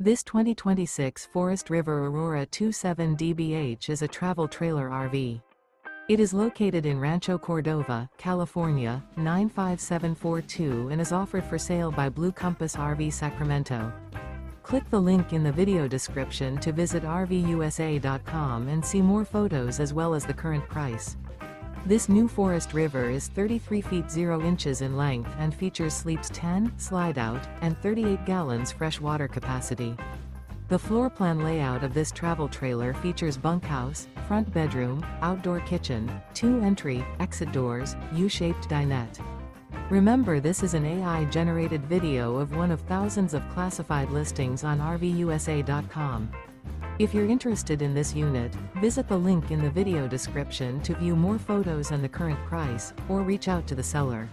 This 2026 Forest River Aurora 27 DBH is a travel trailer RV. It is located in Rancho Cordova, California, 95742 and is offered for sale by Blue Compass RV Sacramento. Click the link in the video description to visit RVUSA.com and see more photos as well as the current price. This new Forest River is 33 feet 0 inches in length and features sleeps 10, slide-out, and 38 gallons fresh water capacity. The floor plan layout of this travel trailer features bunkhouse, front bedroom, outdoor kitchen, 2 entry, exit doors, U-shaped dinette. Remember, this is an AI-generated video of one of thousands of classified listings on RVUSA.com. If you're interested in this unit, visit the link in the video description to view more photos and the current price, or reach out to the seller.